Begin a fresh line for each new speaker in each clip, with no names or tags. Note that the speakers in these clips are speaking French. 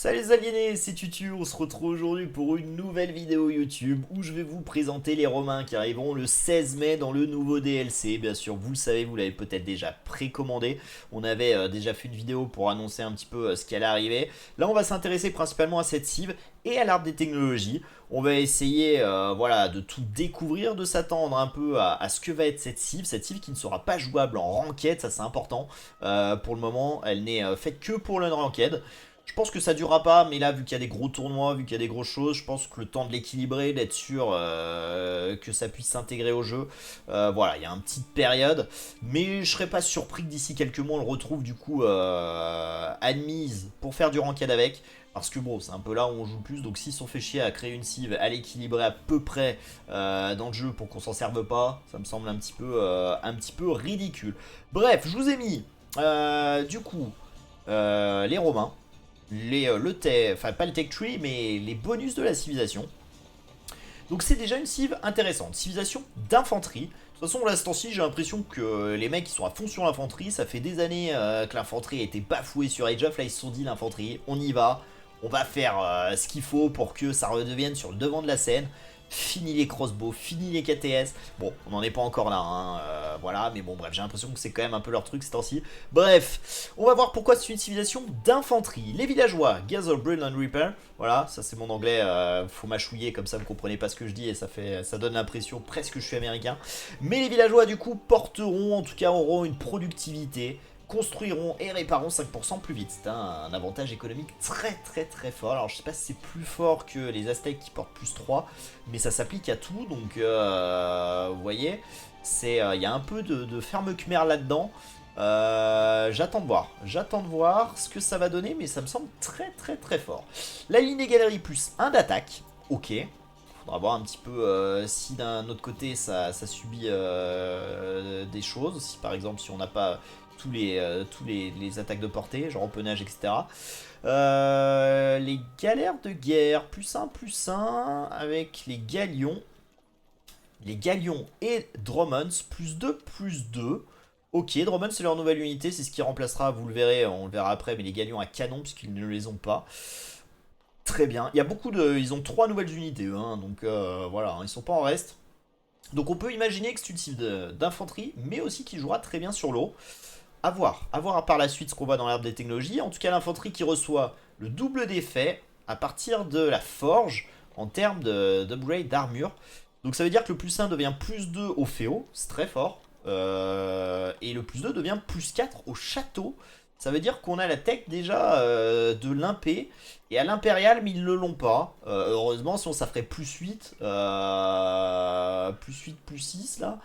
Salut les aliénés, c'est Tutu, on se retrouve aujourd'hui pour une nouvelle vidéo YouTube où je vais vous présenter les Romains qui arriveront le 16 mai dans le nouveau DLC. Bien sûr, vous le savez, vous l'avez peut-être déjà précommandé. On avait déjà fait une vidéo pour annoncer un petit peu ce qui allait arriver. Là, on va s'intéresser principalement à cette cive et à l'arbre des technologies. On va essayer voilà, de tout découvrir, de s'attendre un peu à ce que va être cette cive qui ne sera pas jouable en ranked, ça c'est important. Pour le moment, elle n'est faite que pour le ranked. Je pense que ça durera pas, mais là, vu qu'il y a des gros tournois, vu qu'il y a des grosses choses, je pense que le temps de l'équilibrer, d'être sûr que ça puisse s'intégrer au jeu, voilà, il y a une petite période. Mais je serais pas surpris que d'ici quelques mois, on le retrouve du coup admise pour faire du ranked avec. Parce que bon, c'est un peu là où on joue le plus, donc s'ils sont fait chier à créer une cive, à l'équilibrer à peu près dans le jeu pour qu'on s'en serve pas, ça me semble un petit peu ridicule. Bref, je vous ai mis du coup les Romains le tech, enfin pas le tech tree, mais les bonus de la civilisation. Donc c'est déjà une civ intéressante. Civilisation d'infanterie. De toute façon, là, ce temps-ci, j'ai l'impression que les mecs ils sont à fond sur l'infanterie. Ça fait des années que l'infanterie a été bafouée sur Age of. Là, ils se sont dit l'infanterie, on y va. On va faire ce qu'il faut pour que ça redevienne sur le devant de la scène. Fini les crossbows, fini les KTS. Bon, on n'en est pas encore là, hein, voilà, mais bon, bref, j'ai l'impression que c'est quand même un peu leur truc ces temps-ci. Bref, on va voir pourquoi c'est une civilisation d'infanterie. Les villageois, Gather, Brill and Repair. Voilà, ça c'est mon anglais, faut mâchouiller, comme ça vous comprenez pas ce que je dis et ça donne l'impression presque que je suis américain. Mais les villageois, du coup, porteront, en tout cas, auront une productivité, construiront et répareront 5% plus vite. C'est un avantage économique très fort. Alors je sais pas si c'est plus fort que les Aztèques qui portent plus 3, mais ça s'applique à tout. Donc vous voyez, il y a un peu de ferme Khmer là-dedans. J'attends de voir ce que ça va donner, mais ça me semble très fort. La ligne des galeries plus 1 d'attaque, ok. Faudra voir un petit peu si d'un autre côté ça subit des choses. Si par exemple si on n'a pas tous les attaques de portée, genre empennage, etc. Les galères de guerre, plus un avec les galions. Les galions et Dromons, plus 2. Ok, Drummond c'est leur nouvelle unité, c'est ce qui remplacera, vous le verrez, on le verra après, mais les galions à canon, puisqu'ils ne les ont pas. Très bien, il y a beaucoup de... Ils ont 3 nouvelles unités, hein, donc voilà, hein, ils sont pas en reste. Donc on peut imaginer que c'est une cible d'infanterie, mais aussi qui jouera très bien sur l'eau. À voir par la suite ce qu'on voit dans l'arbre des technologies. En tout cas, l'infanterie qui reçoit le double d'effet à partir de la forge en termes d'upgrade d'armure. Donc ça veut dire que le plus 1 devient plus 2 au féo, c'est très fort. Et le plus 2 devient plus 4 au château. Ça veut dire qu'on a la tech déjà de l'impé. Et à l'impérial, mais ils ne l'ont pas. Heureusement, sinon ça ferait plus 8. Plus 8, plus 6 là.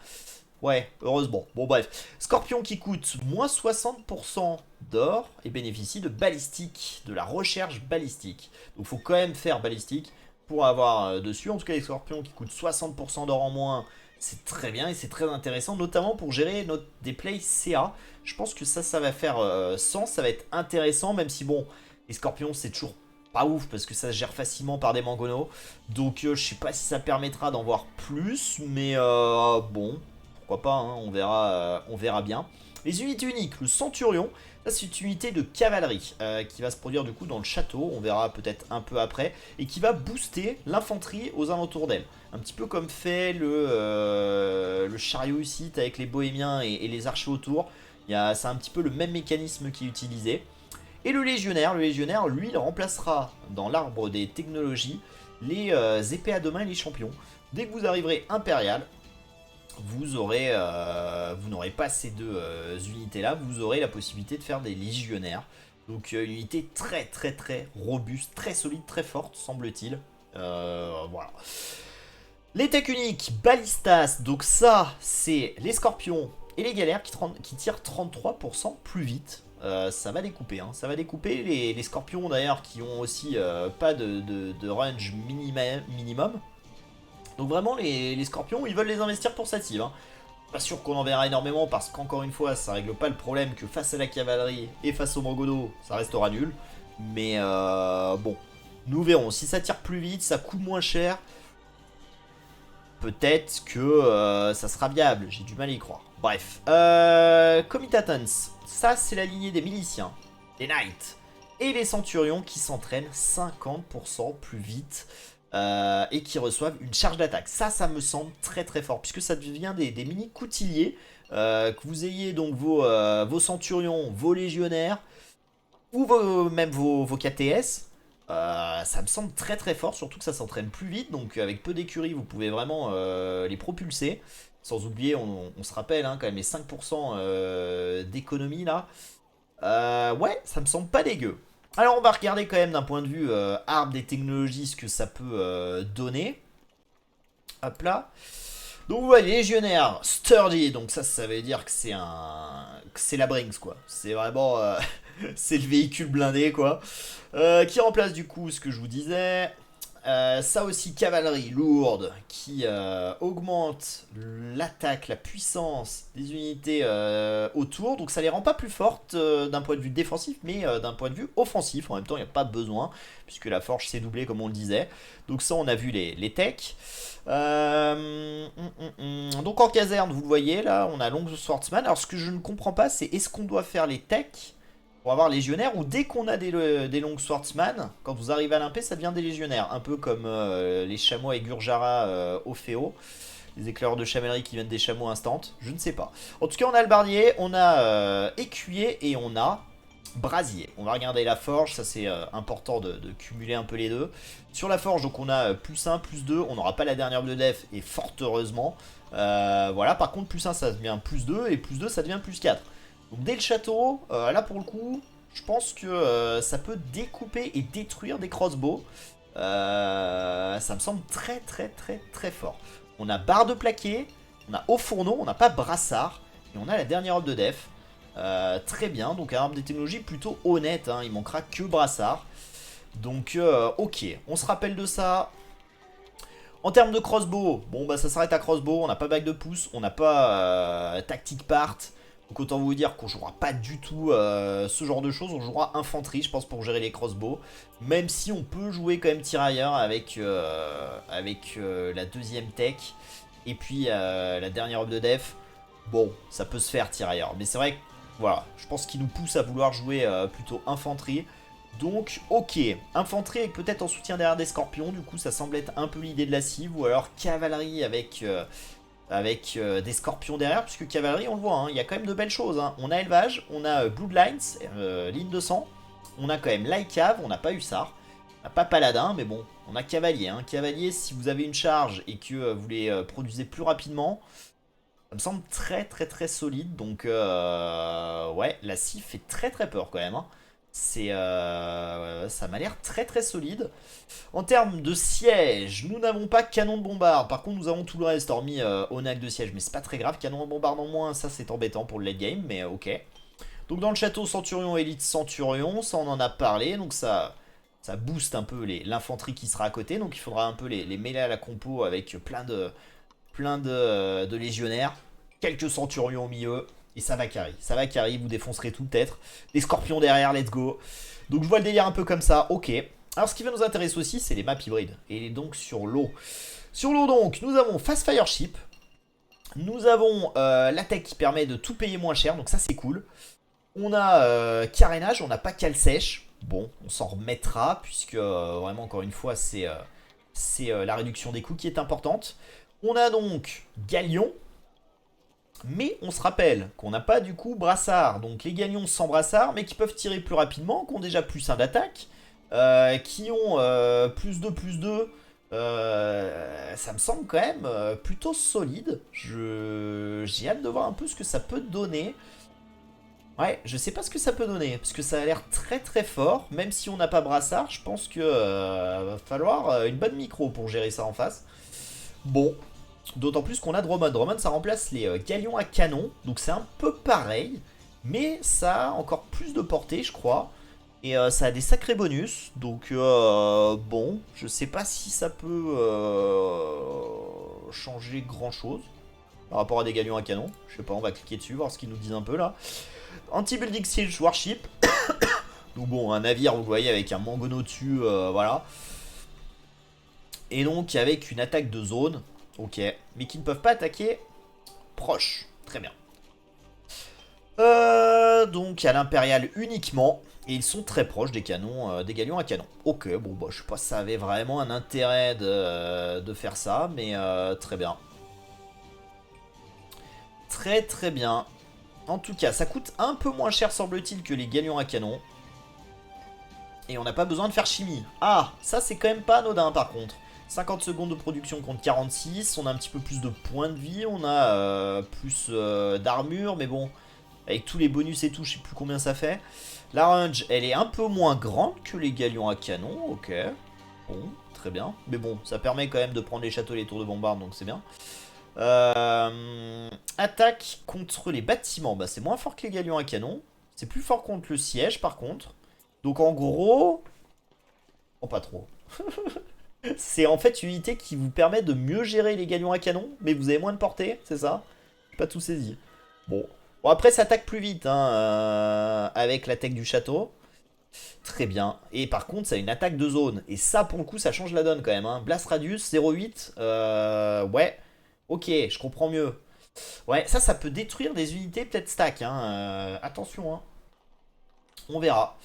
Ouais, heureusement. Bon, bref. Scorpion qui coûte moins 60% d'or et bénéficie de balistique, de la recherche balistique. Donc, il faut quand même faire balistique pour avoir dessus. En tout cas, les scorpions qui coûtent 60% d'or en moins, c'est très bien et c'est très intéressant, notamment pour gérer des plays CA. Je pense que ça va faire sens, ça va être intéressant, même si, bon, les scorpions, c'est toujours pas ouf parce que ça se gère facilement par des mangonos. Donc, je sais pas si ça permettra d'en voir plus, mais bon. Pourquoi pas, hein, on verra bien. Les unités uniques, le Centurion, ça c'est une unité de cavalerie qui va se produire du coup dans le château, on verra peut-être un peu après, et qui va booster l'infanterie aux alentours d'elle. Un petit peu comme fait le chariot ici avec les bohémiens et les archers autour. C'est un petit peu le même mécanisme qui est utilisé. Et le légionnaire, lui, il remplacera dans l'arbre des technologies les épées à deux mains et les champions. Dès que vous arriverez impérial, vous n'aurez pas ces deux unités là, vous aurez la possibilité de faire des légionnaires. Donc une unité très robuste, très solide, très forte semble-t-il. Voilà. Les tech uniques, balistas, donc ça c'est les scorpions et les galères qui tirent 33% plus vite. Ça va découper, hein. Ça va découper les scorpions d'ailleurs qui ont aussi pas de range minimum. Donc vraiment les scorpions ils veulent les investir pour cette cible, hein. Pas sûr qu'on en verra énormément parce qu'encore une fois ça règle pas le problème que face à la cavalerie et face au mangono ça restera nul. Mais bon, nous verrons. Si ça tire plus vite, ça coûte moins cher, peut-être que ça sera viable, j'ai du mal à y croire. Bref, Comitatans, ça c'est la lignée des miliciens, des knights. Et les centurions qui s'entraînent 50% plus vite. Et qui reçoivent une charge d'attaque. Ça me semble très très fort, puisque ça devient des mini coutilliers. Que vous ayez donc vos centurions, vos légionnaires, ou même vos KTS. Ça me semble très très fort, surtout que ça s'entraîne plus vite, donc avec peu d'écuries, vous pouvez vraiment les propulser. Sans oublier, on se rappelle hein, quand même les 5% d'économie là. Ouais, ça me semble pas dégueu. Alors on va regarder quand même d'un point de vue arbre des technologies ce que ça peut donner. Hop là. Donc vous voyez, légionnaire, sturdy, donc ça veut dire que c'est la Brinks quoi. C'est vraiment, c'est le véhicule blindé quoi. Qui remplace du coup ce que je vous disais. Ça aussi, cavalerie lourde qui augmente l'attaque, la puissance des unités autour. Donc ça les rend pas plus fortes d'un point de vue défensif, mais d'un point de vue offensif. En même temps, il n'y a pas besoin, puisque la forge s'est doublée comme on le disait. Donc ça, on a vu les techs. Donc en caserne, vous le voyez, là, on a Long Swordsman. Alors ce que je ne comprends pas, c'est est-ce qu'on doit faire les techs pour avoir légionnaire, ou dès qu'on a des Long Swordsman, quand vous arrivez à l'imp, ça devient des légionnaires. Un peu comme les chameaux et Gurjara au Féo. Les éclaireurs de chamellerie qui viennent des chameaux instant. Je ne sais pas. En tout cas, on a le bardier, on a écuyer et on a brasier. On va regarder la forge, ça c'est important de cumuler un peu les deux. Sur la forge, donc on a plus 1, plus 2. On n'aura pas la dernière de def, et fort heureusement. Voilà, par contre, plus 1 ça devient plus 2, et plus 2 ça devient plus 4. Donc dès le château, là pour le coup, je pense que ça peut découper et détruire des crossbows. Ça me semble très très très très fort. On a barre de plaqué, on a haut fourneau, on n'a pas brassard, et on a la dernière robe de def. Très bien, donc un arbre des technologies plutôt honnête, hein, il manquera que brassard. Donc ok, on se rappelle de ça. En termes de crossbow, bon bah ça s'arrête à crossbow, on n'a pas bague de pouce, on n'a pas tactique part. Donc autant vous dire qu'on jouera pas du tout ce genre de choses, on jouera infanterie je pense pour gérer les crossbows. Même si on peut jouer quand même tirailleur avec la deuxième tech et puis la dernière robe de def. Bon, ça peut se faire tirailleur, mais c'est vrai que voilà, je pense qu'il nous pousse à vouloir jouer plutôt infanterie. Donc ok, infanterie avec peut-être en soutien derrière des scorpions, du coup ça semble être un peu l'idée de la cible, ou alors cavalerie avec des scorpions derrière, puisque cavalerie on le voit, hein, il y a quand même de belles choses. Hein. On a élevage, on a bloodlines, ligne de sang, on a quand même Lycav, on n'a pas hussard, on n'a pas paladin, mais bon, on a cavalier. Hein. Cavalier, si vous avez une charge et que vous les produisez plus rapidement, ça me semble très très très solide, donc ouais, la scie fait très très peur quand même. Hein. Ça m'a l'air très très solide. En termes de siège, nous n'avons pas canon de bombarde. Par contre, nous avons tout le reste, hormis Onac de siège. Mais c'est pas très grave, canon de bombarde en moins, ça c'est embêtant pour le late game, mais ok. Donc dans le château, Centurion, Élite, Centurion, ça on en a parlé. Donc ça booste un peu l'infanterie qui sera à côté. Donc il faudra un peu les mêler à la compo avec plein de légionnaires. Quelques centurions au milieu. Et ça va carry, vous défoncerez tout peut-être. Les scorpions derrière, let's go. Donc je vois le délire un peu comme ça, ok. Alors ce qui va nous intéresser aussi, c'est les maps hybrides. Et donc sur l'eau. Sur l'eau donc, nous avons Fast Fire Ship. Nous avons la tech qui permet de tout payer moins cher, donc ça c'est cool. On a carénage, on n'a pas cale sèche. Bon, on s'en remettra, puisque vraiment encore une fois, c'est la réduction des coûts qui est importante. On a donc Galion. Mais on se rappelle qu'on n'a pas du coup brassard. Donc les galions sans brassard, mais qui peuvent tirer plus rapidement, qui ont déjà plus 1 d'attaque, qui ont plus 2. Ça me semble quand même plutôt solide. J'ai hâte de voir un peu ce que ça peut donner. Ouais, je sais pas ce que ça peut donner, parce que ça a l'air très très fort. Même si on n'a pas brassard, je pense que va falloir une bonne micro pour gérer ça en face. Bon. D'autant plus qu'on a Drummond. Drummond, ça remplace les galions à canon. Donc c'est un peu pareil. Mais ça a encore plus de portée, je crois. Et ça a des sacrés bonus. Donc bon, je sais pas si ça peut changer grand chose par rapport à des galions à canon. Je sais pas, on va cliquer dessus, voir ce qu'ils nous disent un peu là. Anti-building siege warship. Donc bon, un navire, vous voyez, avec un mangono dessus, voilà. Et donc avec une attaque de zone. Ok, mais qui ne peuvent pas attaquer proche. Très bien. Donc à l'impérial uniquement. Et ils sont très proches des canons, des galions à canon. Ok, bon bah je sais pas si ça avait vraiment un intérêt de faire ça, mais très bien. Très très bien. En tout cas, ça coûte un peu moins cher semble-t-il que les galions à canon. Et on n'a pas besoin de faire chimie. Ah, ça c'est quand même pas anodin par contre. 50 secondes de production contre 46, on a un petit peu plus de points de vie, on a plus d'armure, mais bon, avec tous les bonus et tout, je sais plus combien ça fait. La range, elle est un peu moins grande que les galions à canon, ok. Bon, très bien. Mais bon, ça permet quand même de prendre les châteaux et les tours de bombarde, donc c'est bien. Attaque contre les bâtiments, bah c'est moins fort que les galions à canon. C'est plus fort contre le siège par contre. Donc en gros... Oh pas trop. C'est en fait une unité qui vous permet de mieux gérer les galions à canon, mais vous avez moins de portée, c'est ça? J'ai pas tout saisi. Bon. Bon après ça attaque plus vite hein, avec l'attaque du château. Très bien. Et par contre ça a une attaque de zone. Et ça pour le coup ça change la donne quand même. Hein. Blast Radius 0,8. Ouais. Ok, je comprends mieux. Ouais, ça peut détruire des unités peut-être stack. Hein. Attention. Hein. On verra.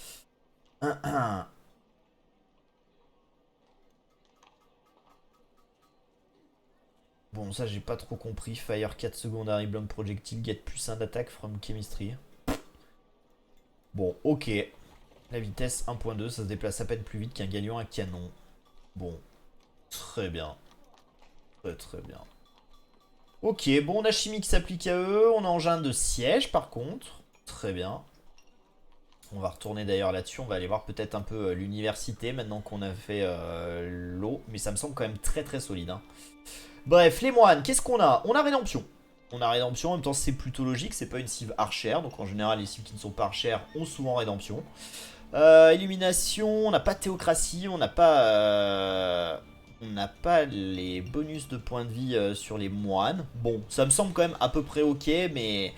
Bon, ça j'ai pas trop compris. Fire 4 secondary block projectile, get plus 1 d'attaque from chemistry. Bon, ok. La vitesse 1.2, ça se déplace à peine plus vite qu'un galion à canon. Bon, très bien. Très très bien. Ok, bon, on a chimie qui s'applique à eux. On a engin de siège par contre. Très bien. On va retourner d'ailleurs là-dessus. On va aller voir peut-être un peu l'université maintenant qu'on a fait l'eau. Mais ça me semble quand même très très solide. Hein. Bref, les moines, qu'est-ce qu'on a? On a rédemption. On a rédemption, en même temps c'est plutôt logique, c'est pas une cive archère, donc en général les cives qui ne sont pas archères ont souvent rédemption. Illumination, on n'a pas théocratie, on n'a pas les bonus de points de vie sur les moines. Bon, ça me semble quand même à peu près ok, mais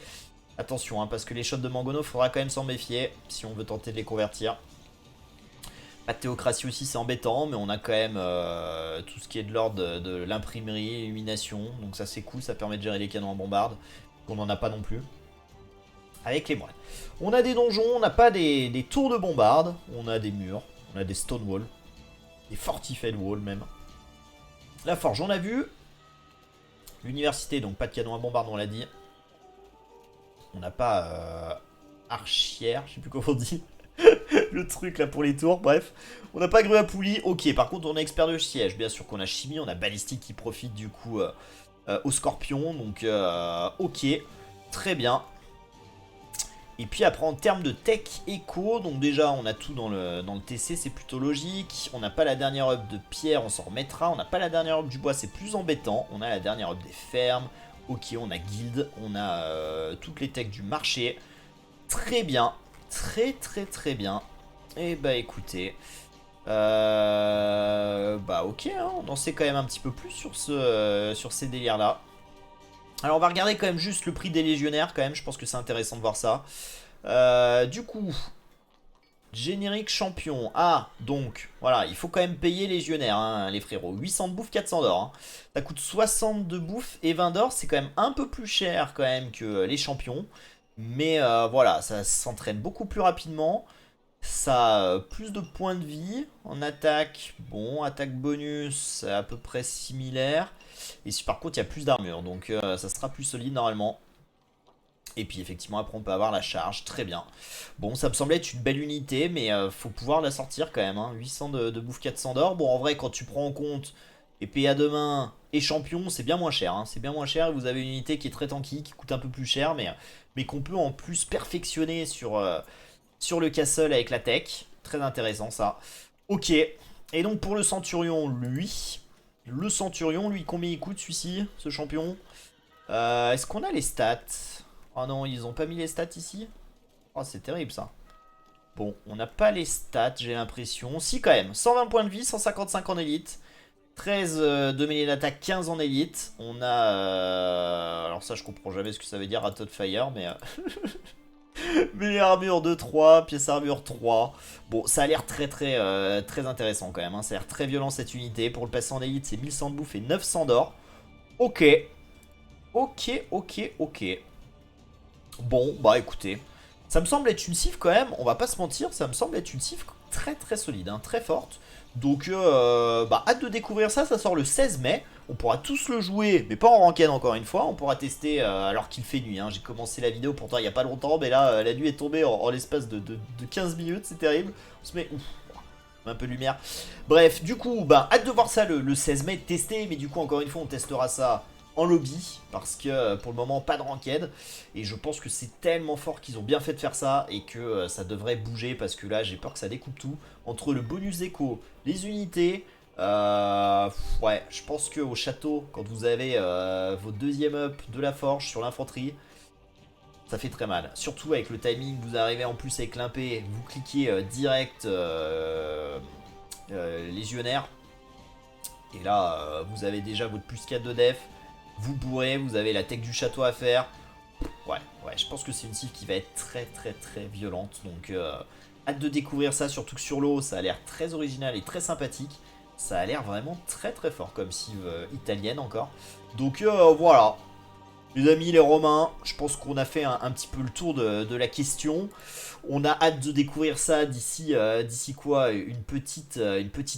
attention, hein, parce que les shots de Mangono, faudra quand même s'en méfier si on veut tenter de les convertir. Pas de théocratie aussi, c'est embêtant, mais on a quand même tout ce qui est de l'ordre de l'imprimerie, illumination. Donc ça c'est cool, ça permet de gérer les canons en bombarde. On n'en a pas non plus. Avec les moines. On a des donjons, on n'a pas des tours de bombarde. On a des murs, on a des stone walls. Des fortified walls même. La forge, on a vu. L'université, donc pas de canon à bombarde, on l'a dit. On n'a pas archière, je sais plus comment on dit. Le truc là pour les tours, bref. On n'a pas grue à poulie, ok. Par contre, on a expert de siège. Bien sûr qu'on a chimie, on a balistique qui profite du coup au scorpion. Donc, ok. Très bien. Et puis après, en termes de tech éco, donc déjà, on a tout dans le TC, c'est plutôt logique. On n'a pas la dernière up de pierre, on s'en remettra. On n'a pas la dernière up du bois, c'est plus embêtant. On a la dernière up des fermes. Ok, on a guild, on a toutes les techs du marché. Très bien. Très très très bien. Et bah écoutez, bah ok, hein, on en sait quand même un petit peu plus sur ces délires là. Alors on va regarder quand même juste le prix des légionnaires quand même, je pense que c'est intéressant de voir ça. Du coup, générique champion. Ah, donc, voilà, il faut quand même payer légionnaires, hein, les frérots. 800 de bouffe, 400 d'or. Hein. Ça coûte 60 de bouffe et 20 d'or, c'est quand même un peu plus cher quand même que les champions. Mais voilà, ça s'entraîne beaucoup plus rapidement. Ça a plus de points de vie en attaque. Bon, attaque bonus, c'est à peu près similaire. Et si par contre, il y a plus d'armure. Donc ça sera plus solide normalement. Et puis effectivement, après on peut avoir la charge. Très bien. Bon, ça me semblait être une belle unité, mais faut pouvoir la sortir quand même. Hein. 800 de bouffe, 400 d'or. Bon, en vrai, quand tu prends en compte épée à deux mains et champion, c'est bien moins cher. Hein. C'est bien moins cher. Vous avez une unité qui est très tanky, qui coûte un peu plus cher, mais qu'on peut en plus perfectionner sur le castle avec la tech. Très intéressant ça. Ok. Et donc pour le centurion, lui... Le centurion, lui, combien il coûte celui-ci, ce champion? Est-ce qu'on a les stats? Oh non, ils ont pas mis les stats ici? Oh, c'est terrible ça. Bon, on n'a pas les stats, j'ai l'impression. Si, quand même. 120 points de vie, 155 en élite. 13 de mêlée d'attaque, 15 en élite. On a... alors ça, je comprends jamais ce que ça veut dire, Rat Fire, mais... mais armure de 3, pièce armure 3. Bon, ça a l'air très très très intéressant quand même. Hein. Ça a l'air très violent cette unité. Pour le passer en élite, c'est 1100 de bouffe et 900 d'or. Ok. Ok, ok, ok. Bon, bah écoutez. Ça me semble être une cible quand même, on va pas se mentir, ça me semble être une cible très très solide, hein, très forte. Donc hâte de découvrir ça, ça sort le 16 mai. On pourra tous le jouer, mais pas en ranked encore une fois. On pourra tester alors qu'il fait nuit, hein. J'ai commencé la vidéo pourtant il n'y a pas longtemps, mais là la nuit est tombée en l'espace de 15 minutes, c'est terrible. On se met un peu de lumière. Bref, du coup, hâte de voir ça le 16 mai, tester. Mais du coup, encore une fois, on testera ça en lobby. Parce que pour le moment, pas de ranked. Et je pense que c'est tellement fort qu'ils ont bien fait de faire ça. Et que ça devrait bouger. Parce que là, j'ai peur que ça découpe tout. Entre le bonus écho, les unités. Ouais, je pense qu'au château, quand vous avez votre deuxième up de la forge sur l'infanterie, ça fait très mal. Surtout avec le timing, vous arrivez en plus avec l'impé, vous cliquez direct légionnaire. Et là, vous avez déjà votre plus 4 de def. Vous bourrez, vous avez la tech du château à faire. Ouais, je pense que c'est une cible qui va être très très très violente. Donc hâte de découvrir ça, surtout que sur l'eau, ça a l'air très original et très sympathique. Ça a l'air vraiment très très fort comme cible italienne encore. Donc voilà. Les amis, les Romains, je pense qu'on a fait un petit peu le tour de la question. On a hâte de découvrir ça d'ici quoi, une petite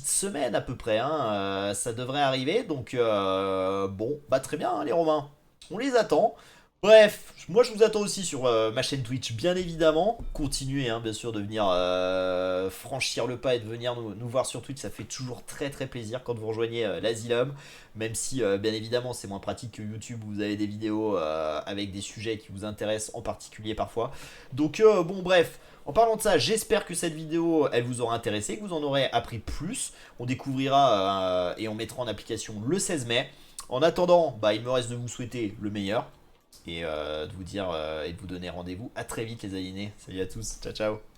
semaine à peu près, hein. Ça devrait arriver, donc bon, très bien, hein, les Romains. On les attend. Bref, moi je vous attends aussi sur ma chaîne Twitch, bien évidemment. Continuez, hein, bien sûr, de venir franchir le pas et de venir nous voir sur Twitch. Ça fait toujours très très plaisir quand vous rejoignez l'Asylum. Même si, bien évidemment, c'est moins pratique que YouTube où vous avez des vidéos avec des sujets qui vous intéressent en particulier parfois. Donc, bon, bref. En parlant de ça, j'espère que cette vidéo, elle vous aura intéressé, que vous en aurez appris plus. On découvrira et on mettra en application le 16 mai. En attendant, il me reste de vous souhaiter le meilleur. Et de vous dire et de vous donner rendez-vous à très vite les alignés. Salut à tous, ciao ciao.